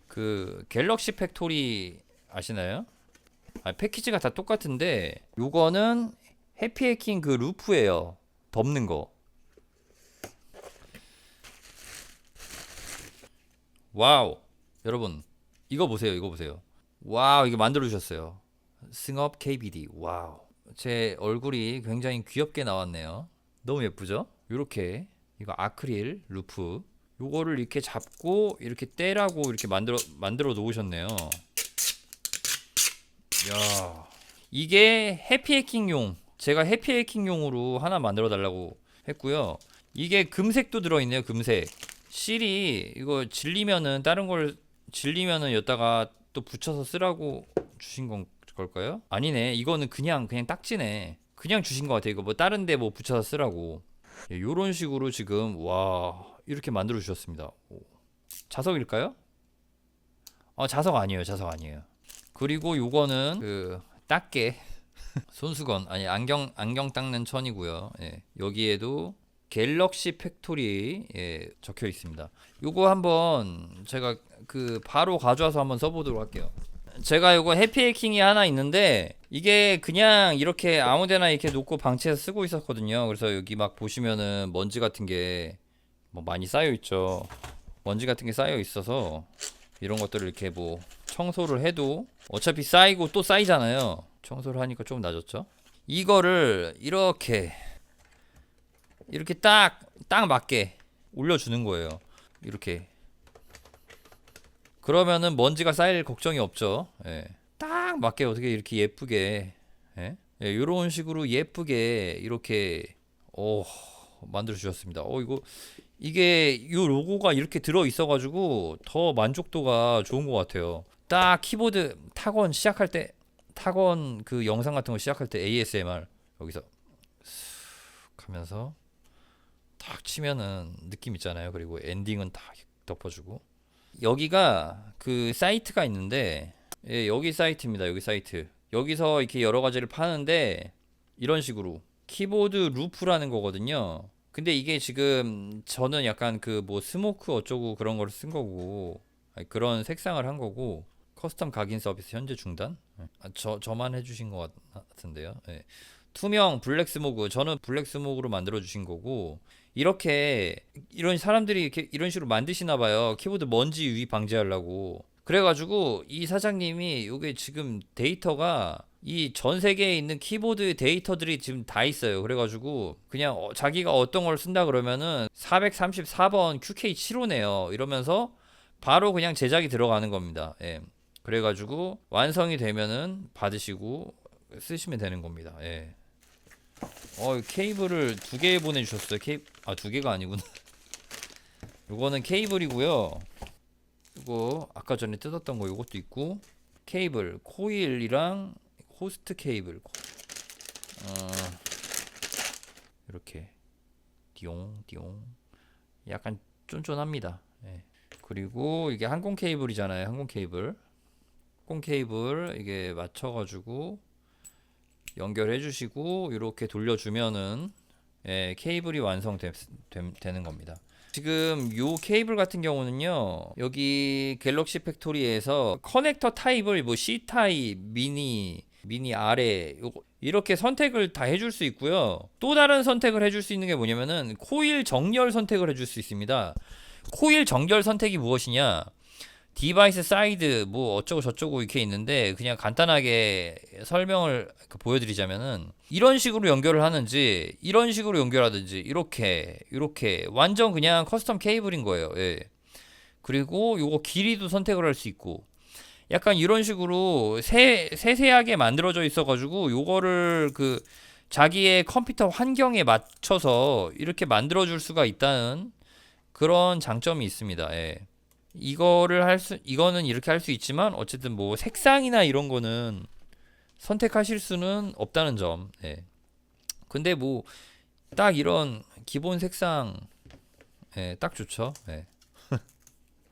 그 갤럭시 팩토리 아시나요? 아, 패키지가 다 똑같은데 요거는 해피해킹 그 루프예요. 덮는 거. 와우. 여러분 이거 보세요. 이거 보세요. 와우, 이거 만들어 주셨어요. 승업 KBD. 와우. 제 얼굴이 굉장히 귀엽게 나왔네요. 너무 예쁘죠? 요렇게 이거 아크릴 루프. 요거를 이렇게 잡고 이렇게 떼라고 이렇게 만들어 놓으셨네요. 야. 이게 해피해킹용. 제가 해피해킹용으로 하나 만들어 달라고 했고요. 이게 금색도 들어 있네요. 금색. 실이 이거 질리면은 다른 걸 질리면은 여기다가 또 붙여서 쓰라고 주신 걸까요? 아니네. 이거는 그냥 딱지네. 그냥 주신 것 같아요. 이거 뭐 다른 데 뭐 붙여서 쓰라고. 예, 요런 식으로 지금 와 이렇게 만들어 주셨습니다. 오. 자석일까요? 자석 아니에요. 자석 아니에요. 그리고 요거는 그 닦개 손수건 아니 안경 닦는 천이고요. 예, 여기에도 갤럭시 팩토리 예, 적혀 있습니다. 요거 한번 제가 그 바로 가져와서 한번 써보도록 할게요. 제가 요거 해피해킹이 하나 있는데 이게 그냥 이렇게 아무데나 이렇게 놓고 방치해서 쓰고 있었거든요. 그래서 여기 막 보시면은 먼지 같은 게 뭐 많이 쌓여 있죠. 먼지 같은 게 쌓여 있어서 이런 것들을 이렇게 뭐 청소를 해도 어차피 쌓이고 또 쌓이잖아요. 청소를 하니까 좀 나아졌죠. 이거를 이렇게 딱 맞게 올려주는 거예요. 이렇게. 그러면은 먼지가 쌓일 걱정이 없죠. 예. 딱 맞게 어떻게 이렇게 예쁘게, 예? 예, 이런 식으로 예쁘게 이렇게 만들어 주셨습니다. 이게 이 로고가 이렇게 들어 있어가지고 더 만족도가 좋은 것 같아요. 딱 키보드 타건 시작할 때 타건 그 영상 같은 거 시작할 때 ASMR 여기서 쓱 하면서 탁 치면은 느낌 있잖아요. 그리고 엔딩은 딱 덮어주고 여기가 그 사이트가 있는데 예, 여기 사이트입니다. 여기 사이트 여기서 이렇게 여러 가지를 파는데 이런 식으로 키보드 루프라는 거거든요. 근데 이게 지금 저는 약간 그 뭐 스모크 어쩌고 그런 걸 쓴 거고 아니, 그런 색상을 한 거고 커스텀 각인 서비스 현재 중단? 저만 해주신 것 같은데요. 예. 투명 블랙 스모그 저는 블랙 스모그로 만들어 주신 거고 이렇게 이런 사람들이 이렇게 이런 식으로 만드시나 봐요. 키보드 먼지 유입 방지하려고. 그래가지고 이 사장님이 이게 지금 데이터가 이 전 세계에 있는 키보드 데이터들이 지금 다 있어요. 그래가지고 그냥 자기가 어떤 걸 쓴다 그러면은 434번 QK75네요. 이러면서 바로 그냥 제작이 들어가는 겁니다. 예. 그래가지고 완성이 되면은 받으시고 쓰시면 되는 겁니다. 예. 케이블을 두 개 보내주셨어요. 두 개가 아니구나. 요거는 케이블이고요. 이거 아까 전에 뜯었던 거 요것도 있고 케이블 코일이랑 호스트 케이블 이렇게 띠용 약간 쫀쫀합니다. 예. 그리고 이게 항공 케이블이잖아요. 항공 케이블 이게 맞춰가지고 연결해 주시고 이렇게 돌려주면은 예, 케이블이 완성되는 겁니다. 지금 요 케이블 같은 경우는요 여기 갤럭시 팩토리에서 커넥터 타입을 뭐 C 타입, 미니 아래 요거 이렇게 선택을 다 해줄 수 있고요. 또 다른 선택을 해줄 수 있는 게 뭐냐면은 코일 정렬 선택을 해줄 수 있습니다. 코일 정렬 선택이 무엇이냐? 디바이스 사이드 뭐 어쩌고 저쩌고 이렇게 있는데 그냥 간단하게 설명을 보여드리자면은 이런 식으로 연결을 하는지 이런 식으로 연결하든지 이렇게 완전 그냥 커스텀 케이블인 거예요. 예. 그리고 요거 길이도 선택을 할 수 있고 약간 이런 식으로 세세하게 만들어져 있어가지고 요거를 그 자기의 컴퓨터 환경에 맞춰서 이렇게 만들어줄 수가 있다는 그런 장점이 있습니다. 예. 이거는 이렇게 할 수 있지만 어쨌든 뭐 색상이나 이런 거는 선택하실 수는 없다는 점. 예. 근데 뭐 딱 이런 기본 색상 예, 딱 좋죠. 예.